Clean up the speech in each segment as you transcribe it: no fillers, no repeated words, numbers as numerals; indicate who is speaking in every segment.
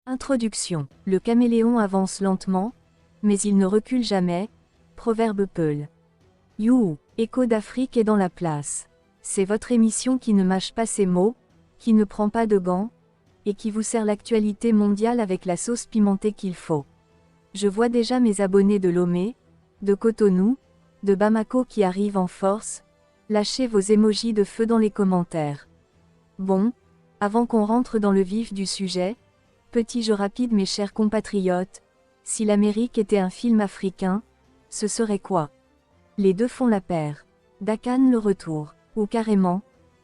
Speaker 1: Introduction. Le caméléon avance lentement, mais il ne recule jamais. Proverbe Peul. You, Écho d'Afrique est dans la place. C'est votre émission qui ne mâche pas ses mots, qui ne prend pas de gants, et qui vous sert l'actualité mondiale avec la sauce pimentée qu'il faut. Je vois déjà mes abonnés de Lomé, de Cotonou, de Bamako qui arrivent en force. Lâchez vos émojis de feu dans les commentaires. Bon, avant qu'on rentre dans le vif du sujet, petit jeu rapide mes chers compatriotes, si l'Amérique était un film africain, ce serait quoi? Les deux font la paire. Dakan le retour, ou carrément,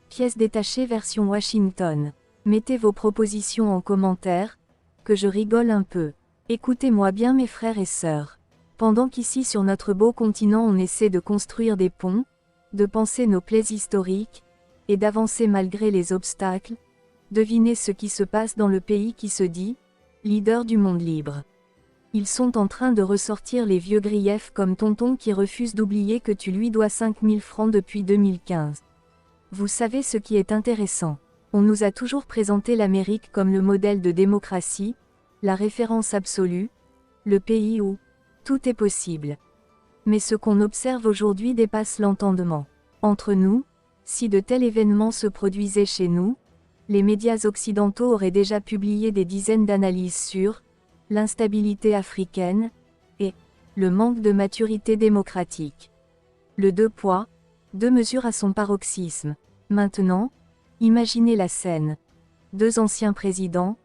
Speaker 1: pièce détachée version Washington. Mettez vos propositions en commentaire, que je rigole un peu. Écoutez-moi bien mes frères et sœurs. Pendant qu'ici sur notre beau continent on essaie de construire des ponts, de penser nos plaies historiques, et d'avancer malgré les obstacles, devinez ce qui se passe dans le pays qui se dit « leader du monde libre ». Ils sont en train de ressortir les vieux griefs comme tonton qui refuse d'oublier que tu lui dois 5000 francs depuis 2015. Vous savez ce qui est intéressant. On nous a toujours présenté l'Amérique comme le modèle de démocratie, la référence absolue, le pays où tout est possible. Mais ce qu'on observe aujourd'hui dépasse l'entendement. Entre nous, si de tels événements se produisaient chez nous, les médias occidentaux auraient déjà publié des dizaines d'analyses sur l'instabilité africaine et le manque de maturité démocratique. Le deux poids, deux mesures à son paroxysme. Maintenant, imaginez la scène. Deux anciens présidents,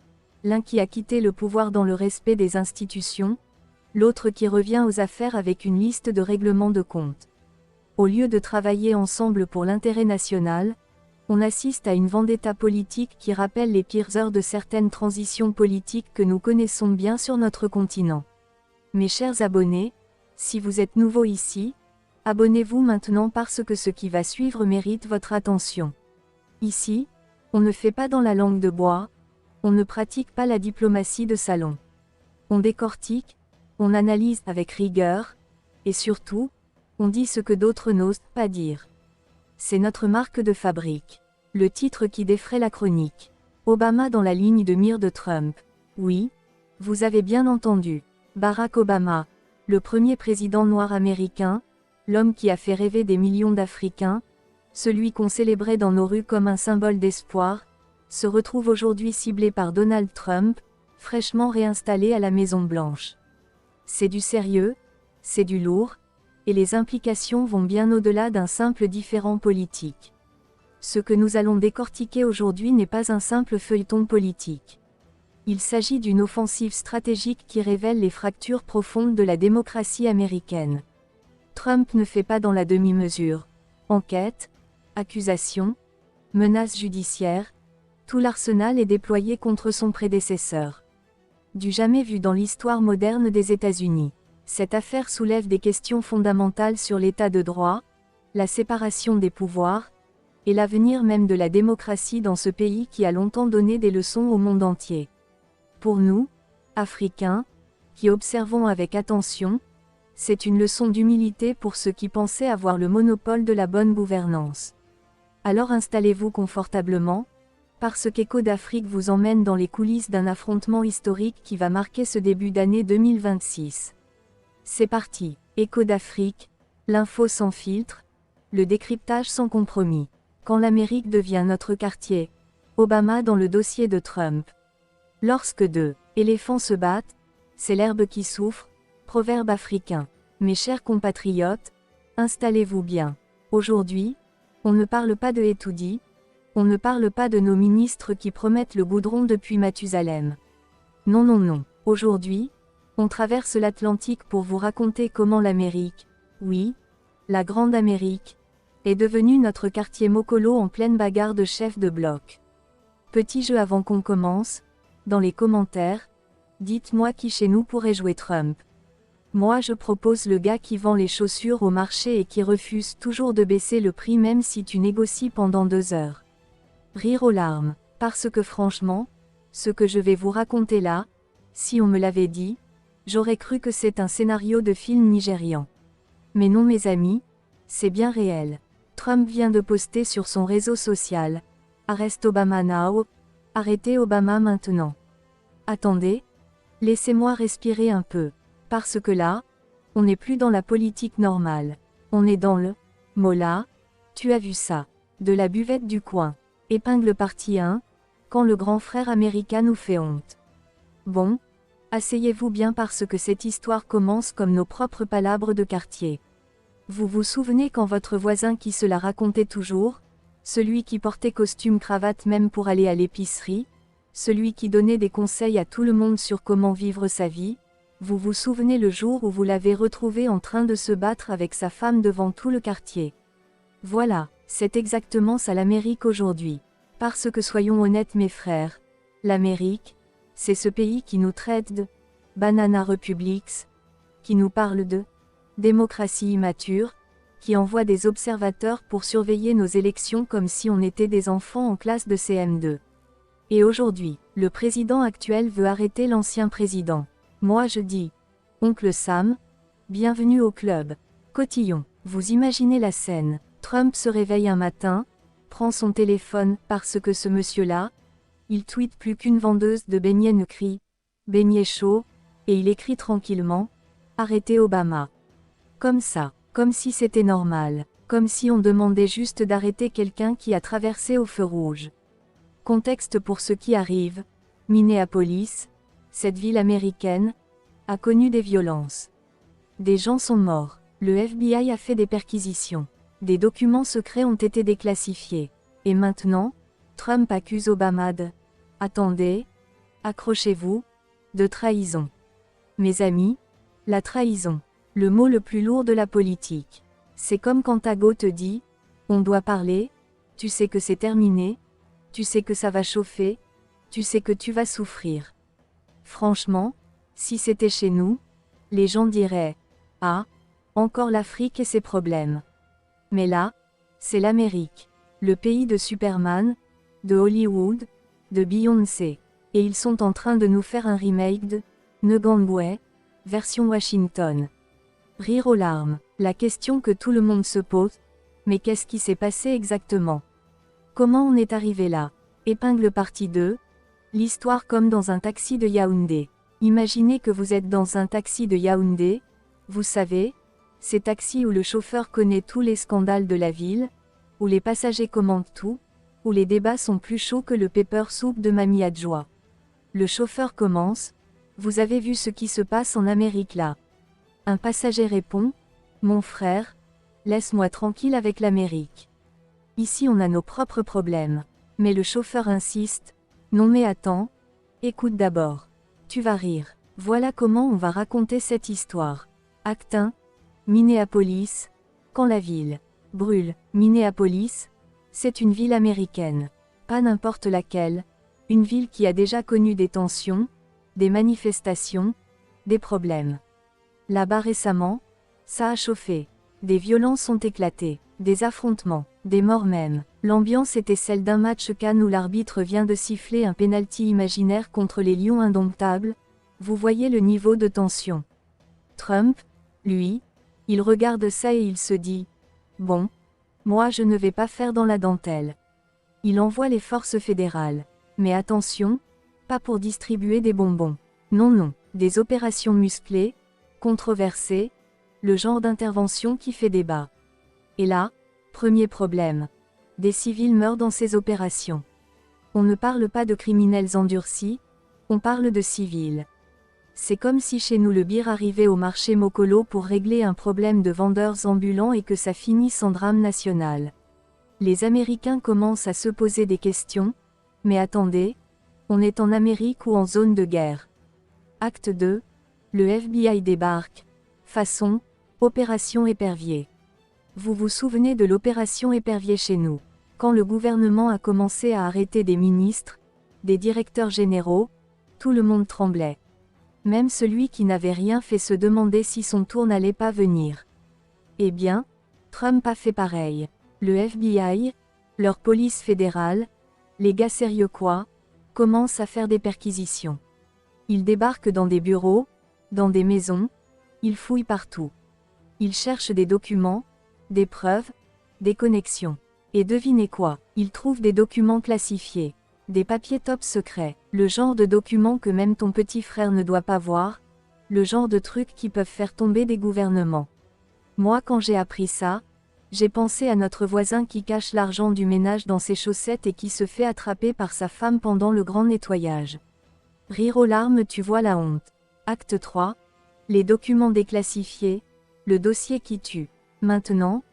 Speaker 1: l'un qui a quitté le pouvoir dans le respect des institutions, l'autre qui revient aux affaires avec une liste de règlements de compte. Au lieu de travailler ensemble pour l'intérêt national, on assiste à une vendetta politique qui rappelle les pires heures de certaines transitions politiques que nous connaissons bien sur notre continent. Mes chers abonnés, si vous êtes nouveaux ici, abonnez-vous maintenant parce que ce qui va suivre mérite votre attention. Ici, on ne fait pas dans la langue de bois, on ne pratique pas la diplomatie de salon. On décortique, on analyse avec rigueur, et surtout, on dit ce que d'autres n'osent pas dire. C'est notre marque de fabrique. Le titre qui défraie la chronique. Obama dans la ligne de mire de Trump. Oui, vous avez bien entendu. Barack Obama, le premier président noir américain, l'homme qui a fait rêver des millions d'Africains, celui qu'on célébrait dans nos rues comme un symbole d'espoir, se retrouve aujourd'hui ciblé par Donald Trump, fraîchement réinstallé à la Maison-Blanche. C'est du sérieux, c'est du lourd, et les implications vont bien au-delà d'un simple différend politique. Ce que nous allons décortiquer aujourd'hui n'est pas un simple feuilleton politique. Il s'agit d'une offensive stratégique qui révèle les fractures profondes de la démocratie américaine. Trump ne fait pas dans la demi-mesure. Enquête, accusations, menaces judiciaires, tout l'arsenal est déployé contre son prédécesseur. Du jamais vu dans l'histoire moderne des États-Unis. Cette affaire soulève des questions fondamentales sur l'état de droit, la séparation des pouvoirs, et l'avenir même de la démocratie dans ce pays qui a longtemps donné des leçons au monde entier. Pour nous, Africains, qui observons avec attention, c'est une leçon d'humilité pour ceux qui pensaient avoir le monopole de la bonne gouvernance. Alors installez-vous confortablement, parce qu'Écho d'Afrique vous emmène dans les coulisses d'un affrontement historique qui va marquer ce début d'année 2026. C'est parti, Écho d'Afrique, l'info sans filtre, le décryptage sans compromis. Quand l'Amérique devient notre quartier, Obama dans le dossier de Trump. Lorsque deux éléphants se battent, c'est l'herbe qui souffre, proverbe africain. Mes chers compatriotes, installez-vous bien. Aujourd'hui, on ne parle pas de Etoudi, on ne parle pas de nos ministres qui promettent le goudron depuis Mathusalem. Non non non, aujourd'hui, on traverse l'Atlantique pour vous raconter comment l'Amérique, oui, la grande Amérique, est devenue notre quartier Mokolo en pleine bagarre de chefs de bloc. Petit jeu avant qu'on commence, dans les commentaires, dites-moi qui chez nous pourrait jouer Trump. Moi je propose le gars qui vend les chaussures au marché et qui refuse toujours de baisser le prix même si tu négocies pendant 2 heures. Rire aux larmes, parce que franchement, ce que je vais vous raconter là, si on me l'avait dit, j'aurais cru que c'est un scénario de film nigérian. Mais non mes amis, c'est bien réel. Trump vient de poster sur son réseau social « Arrest Obama now », arrêtez Obama maintenant. Attendez. Laissez-moi respirer un peu. Parce que là, on n'est plus dans la politique normale. On est dans le Mola. Tu as vu ça. De la buvette du coin. Épingle partie 1. Quand le grand frère américain nous fait honte. Bon. Asseyez-vous bien parce que cette histoire commence comme nos propres palabres de quartier. Vous vous souvenez quand votre voisin qui se la racontait toujours, celui qui portait costume cravate même pour aller à l'épicerie, celui qui donnait des conseils à tout le monde sur comment vivre sa vie, vous vous souvenez le jour où vous l'avez retrouvé en train de se battre avec sa femme devant tout le quartier. Voilà, c'est exactement ça l'Amérique aujourd'hui. Parce que soyons honnêtes mes frères, l'Amérique, c'est ce pays qui nous traite de Banana Republics, qui nous parle de démocratie immature, qui envoie des observateurs pour surveiller nos élections comme si on était des enfants en classe de CM2. Et aujourd'hui, le président actuel veut arrêter l'ancien président. Moi je dis, oncle Sam, bienvenue au club. Cotillon, vous imaginez la scène, Trump se réveille un matin, prend son téléphone parce que ce monsieur-là, il tweete plus qu'une vendeuse de beignets ne crie « beignet chaud » et il écrit tranquillement « arrêtez Obama ». Comme ça, comme si c'était normal, comme si on demandait juste d'arrêter quelqu'un qui a traversé au feu rouge. Contexte pour ce qui arrive, Minneapolis, cette ville américaine, a connu des violences. Des gens sont morts, le FBI a fait des perquisitions, des documents secrets ont été déclassifiés. Et maintenant, Trump accuse Obama de « attendez, accrochez-vous », de trahison. Mes amis, la trahison, le mot le plus lourd de la politique. C'est comme quand ta go te dit « on doit parler », tu sais que c'est terminé, tu sais que ça va chauffer, tu sais que tu vas souffrir. Franchement, si c'était chez nous, les gens diraient « ah, encore l'Afrique et ses problèmes ». Mais là, c'est l'Amérique, le pays de Superman, de Hollywood, de Beyoncé. Et ils sont en train de nous faire un remake de Negandway, version Washington. Rire aux larmes, la question que tout le monde se pose, mais qu'est-ce qui s'est passé exactement? Comment on est arrivé là? Épingle partie 2, l'histoire comme dans un taxi de Yaoundé. Imaginez que vous êtes dans un taxi de Yaoundé, vous savez, ces taxis où le chauffeur connaît tous les scandales de la ville, où les passagers commandent tout, où les débats sont plus chauds que le pepper soup de Mamie Adjoa. Le chauffeur commence, vous avez vu ce qui se passe en Amérique là. Un passager répond, mon frère, laisse-moi tranquille avec l'Amérique. Ici on a nos propres problèmes. Mais le chauffeur insiste, non mais attends, écoute d'abord. Tu vas rire. Voilà comment on va raconter cette histoire. Acte 1, Minneapolis, quand la ville brûle. Minneapolis, c'est une ville américaine. Pas n'importe laquelle, une ville qui a déjà connu des tensions, des manifestations, des problèmes. Là-bas récemment, ça a chauffé. Des violences ont éclaté, des affrontements, des morts même. L'ambiance était celle d'un match Cannes où l'arbitre vient de siffler un penalty imaginaire contre les Lions indomptables. Vous voyez le niveau de tension. Trump, lui, il regarde ça et il se dit « Bon, moi je ne vais pas faire dans la dentelle ». Il envoie les forces fédérales. Mais attention, pas pour distribuer des bonbons. Non non, des opérations musclées, controversées, le genre d'intervention qui fait débat. Et là, premier problème. Des civils meurent dans ces opérations. On ne parle pas de criminels endurcis, on parle de civils. C'est comme si chez nous le bir arrivait au marché Mokolo pour régler un problème de vendeurs ambulants et que ça finisse en drame national. Les Américains commencent à se poser des questions, mais attendez, on est en Amérique ou en zone de guerre? Acte 2, le FBI débarque, façon, opération Épervier. Vous vous souvenez de l'opération Épervier chez nous, quand le gouvernement a commencé à arrêter des ministres, des directeurs généraux, tout le monde tremblait. Même celui qui n'avait rien fait se demandait si son tour n'allait pas venir. Eh bien, Trump a fait pareil. Le FBI, leur police fédérale, les gars sérieux quoi, commencent à faire des perquisitions. Ils débarquent dans des bureaux, dans des maisons, ils fouillent partout. Ils cherchent des documents, des preuves, des connexions. Et devinez quoi, ils trouvent des documents classifiés. Des papiers top secrets, le genre de documents que même ton petit frère ne doit pas voir, le genre de trucs qui peuvent faire tomber des gouvernements. Moi quand j'ai appris ça, j'ai pensé à notre voisin qui cache l'argent du ménage dans ses chaussettes et qui se fait attraper par sa femme pendant le grand nettoyage. Rire aux larmes, tu vois la honte. Acte 3. Les documents déclassifiés, le dossier qui tue. Maintenant,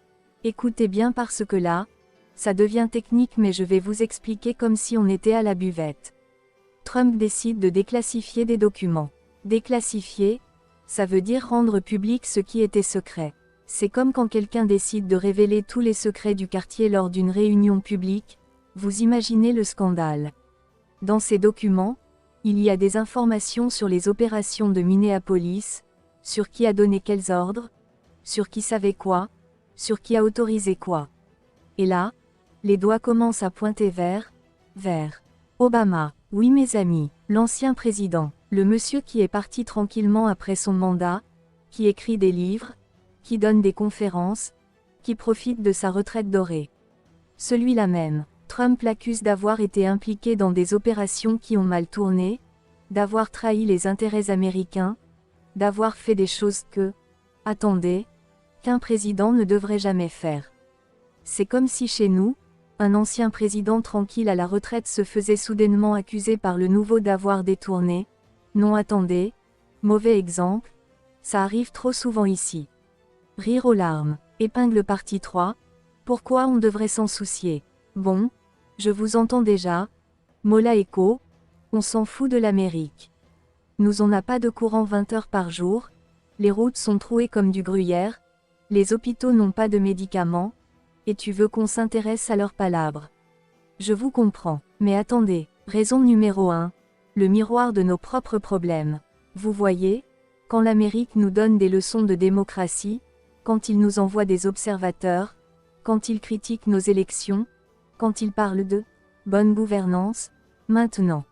Speaker 1: écoutez bien parce que là, ça devient technique mais je vais vous expliquer comme si on était à la buvette. Trump décide de déclassifier des documents. Déclassifier, ça veut dire rendre public ce qui était secret. C'est comme quand quelqu'un décide de révéler tous les secrets du quartier lors d'une réunion publique, vous imaginez le scandale. Dans ces documents, il y a des informations sur les opérations de Minneapolis, sur qui a donné quels ordres, sur qui savait quoi, sur qui a autorisé quoi. Et là, les doigts commencent à pointer vers Obama. Oui mes amis, l'ancien président, le monsieur qui est parti tranquillement après son mandat, qui écrit des livres, qui donne des conférences, qui profite de sa retraite dorée. Celui-là même, Trump l'accuse d'avoir été impliqué dans des opérations qui ont mal tourné, d'avoir trahi les intérêts américains, d'avoir fait des choses qu'un président ne devrait jamais faire. C'est comme si chez nous, un ancien président tranquille à la retraite se faisait soudainement accuser par le nouveau d'avoir détourné. Non attendez, mauvais exemple, ça arrive trop souvent ici. Rire aux larmes, épingle partie 3, pourquoi on devrait s'en soucier? Bon, je vous entends déjà, Mola Echo, on s'en fout de l'Amérique. Nous on n'a pas de courant 20 heures par jour, les routes sont trouées comme du gruyère, les hôpitaux n'ont pas de médicaments, et tu veux qu'on s'intéresse à leurs palabres. Je vous comprends, mais attendez, raison numéro 1, le miroir de nos propres problèmes. Vous voyez, quand l'Amérique nous donne des leçons de démocratie, quand il nous envoie des observateurs, quand il critique nos élections, quand il parle de bonne gouvernance, maintenant.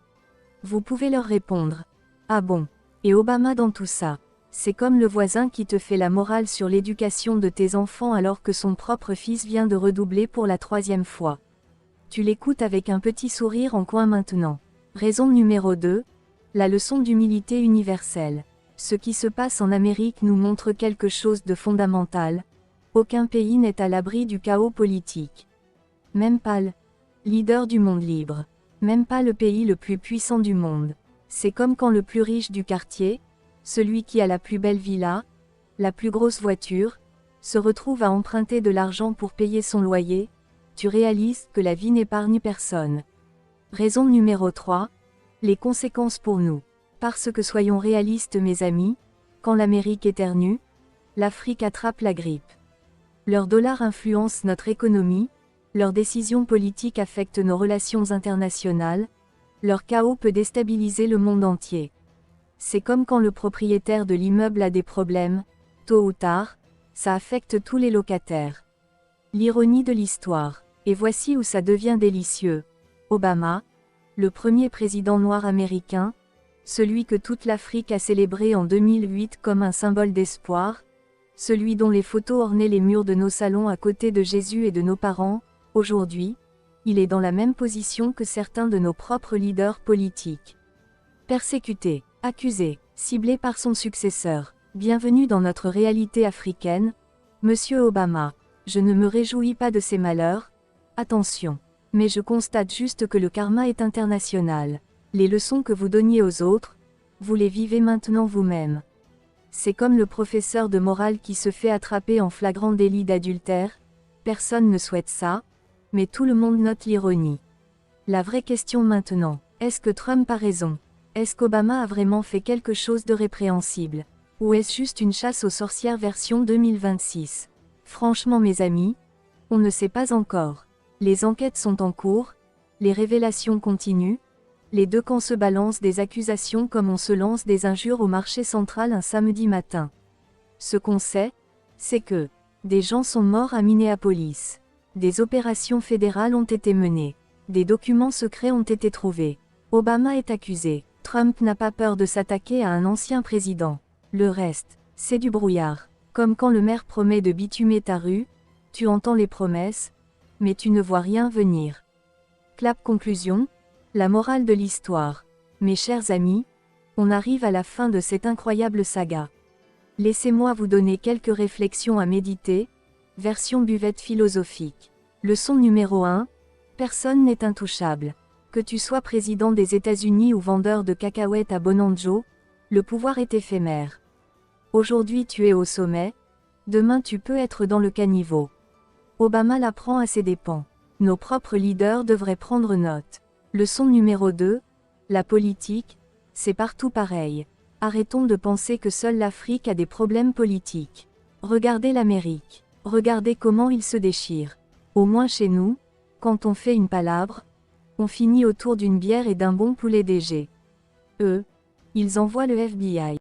Speaker 1: Vous pouvez leur répondre. Ah bon, et Obama dans tout ça? C'est comme le voisin qui te fait la morale sur l'éducation de tes enfants alors que son propre fils vient de redoubler pour la 3e fois. Tu l'écoutes avec un petit sourire en coin maintenant. Raison numéro 2, la leçon d'humilité universelle. Ce qui se passe en Amérique nous montre quelque chose de fondamental. Aucun pays n'est à l'abri du chaos politique. Même pas le leader du monde libre. Même pas le pays le plus puissant du monde. C'est comme quand le plus riche du quartier, celui qui a la plus belle villa, la plus grosse voiture, se retrouve à emprunter de l'argent pour payer son loyer, tu réalises que la vie n'épargne personne. Raison numéro 3, les conséquences pour nous. Parce que soyons réalistes mes amis, quand l'Amérique éternue, l'Afrique attrape la grippe. Leur dollar influence notre économie, leurs décisions politiques affectent nos relations internationales, leur chaos peut déstabiliser le monde entier. C'est comme quand le propriétaire de l'immeuble a des problèmes, tôt ou tard, ça affecte tous les locataires. L'ironie de l'histoire. Et voici où ça devient délicieux. Obama, le premier président noir américain, celui que toute l'Afrique a célébré en 2008 comme un symbole d'espoir, celui dont les photos ornaient les murs de nos salons à côté de Jésus et de nos parents, aujourd'hui, il est dans la même position que certains de nos propres leaders politiques. Persécuté, accusé, ciblé par son successeur. Bienvenue dans notre réalité africaine, Monsieur Obama. Je ne me réjouis pas de ces malheurs, attention. Mais je constate juste que le karma est international. Les leçons que vous donniez aux autres, vous les vivez maintenant vous-même. C'est comme le professeur de morale qui se fait attraper en flagrant délit d'adultère, personne ne souhaite ça, mais tout le monde note l'ironie. La vraie question maintenant, est-ce que Trump a raison? Est-ce qu'Obama a vraiment fait quelque chose de répréhensible? Ou est-ce juste une chasse aux sorcières version 2026? Franchement mes amis, on ne sait pas encore. Les enquêtes sont en cours, les révélations continuent, les deux camps se balancent des accusations comme on se lance des injures au marché central un samedi matin. Ce qu'on sait, c'est que des gens sont morts à Minneapolis. Des opérations fédérales ont été menées. Des documents secrets ont été trouvés. Obama est accusé. Trump n'a pas peur de s'attaquer à un ancien président. Le reste, c'est du brouillard. Comme quand le maire promet de bitumer ta rue, tu entends les promesses, mais tu ne vois rien venir. Clap conclusion, La morale de l'histoire. Mes chers amis, on arrive à la fin de cette incroyable saga. Laissez-moi vous donner quelques réflexions à méditer, version buvette philosophique. Leçon numéro 1. Personne n'est intouchable. Que tu sois président des États-Unis ou vendeur de cacahuètes à Bonanjo, le pouvoir est éphémère. Aujourd'hui tu es au sommet, demain tu peux être dans le caniveau. Obama l'apprend à ses dépens. Nos propres leaders devraient prendre note. Leçon numéro 2. La politique, c'est partout pareil. Arrêtons de penser que seule l'Afrique a des problèmes politiques. Regardez l'Amérique. Regardez comment ils se déchirent. Au moins chez nous, quand on fait une palabre, on finit autour d'une bière et d'un bon poulet DG. Eux, ils envoient le FBI.